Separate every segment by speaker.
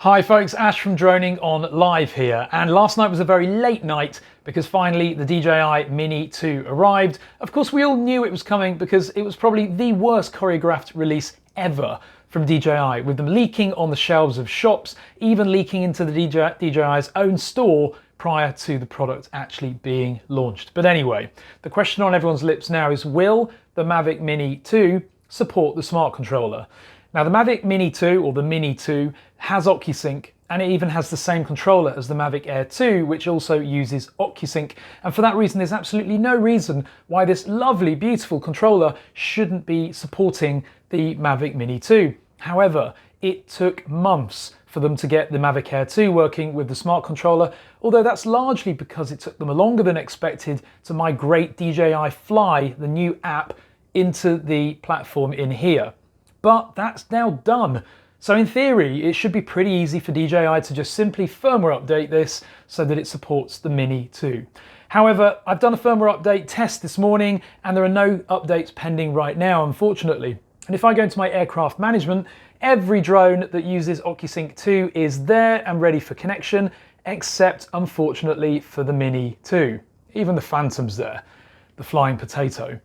Speaker 1: Hi folks, Ash from DroningON live here, and last night was a very late night because finally the DJI Mini 2 arrived. Of course we all knew it was coming because it was probably the worst choreographed release ever from DJI, with them leaking on the shelves of shops, even leaking into the DJI's own store prior to the product actually being launched. But anyway, the question on everyone's lips now is, will the Mavic Mini 2 support the smart controller? Now the Mavic Mini 2, or the Mini 2, has Ocusync, and it even has the same controller as the Mavic Air 2, which also uses Ocusync, and for that reason there's absolutely no reason why this lovely, beautiful controller shouldn't be supporting the Mavic Mini 2. However, it took months for them to get the Mavic Air 2 working with the smart controller, although that's largely because it took them longer than expected to migrate DJI Fly, the new app, into the platform in here. But that's now done. So in theory, it should be pretty easy for DJI to just simply firmware update this so that it supports the Mini 2. However, I've done a firmware update test this morning and there are no updates pending right now, unfortunately. And if I go into my aircraft management, every drone that uses Ocusync 2 is there and ready for connection, except unfortunately for the Mini 2. Even the Phantom's there, the flying potato.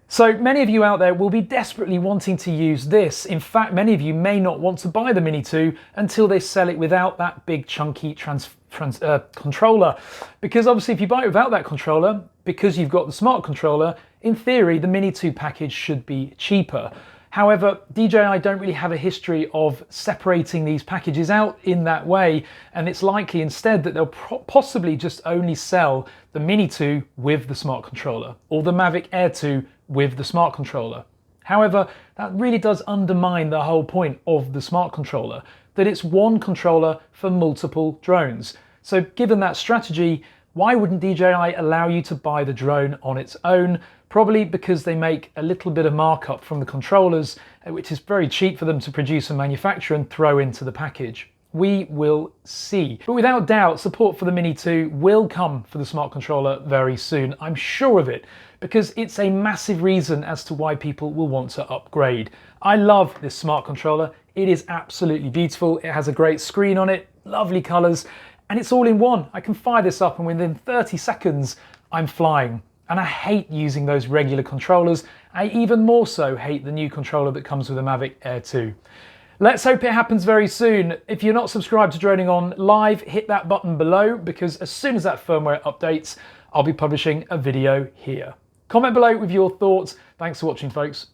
Speaker 1: So many of you out there will be desperately wanting to use this. In fact, many of you may not want to buy the Mini 2 until they sell it without that big chunky controller. Because obviously if you buy it without that controller, because you've got the smart controller, in theory the Mini 2 package should be cheaper. However, DJI don't really have a history of separating these packages out in that way, and it's likely instead that they'll possibly just only sell the Mini 2 with the smart controller, or the Mavic Air 2 with the smart controller. However, that really does undermine the whole point of the smart controller, that it's one controller for multiple drones. So given that strategy, why wouldn't DJI allow you to buy the drone on its own? Probably because they make a little bit of markup from the controllers, which is very cheap for them to produce and manufacture and throw into the package. We will see. But without doubt, support for the Mini 2 will come for the smart controller very soon. I'm sure of it, because it's a massive reason as to why people will want to upgrade. I love this smart controller. It is absolutely beautiful. It has a great screen on it, lovely colors, and it's all in one. I can fire this up and within 30 seconds, I'm flying. And I hate using those regular controllers. I even more so hate the new controller that comes with the Mavic Air 2. Let's hope it happens very soon. If you're not subscribed to DroningON Live, hit that button below, because as soon as that firmware updates, I'll be publishing a video here. Comment below with your thoughts. Thanks for watching, folks.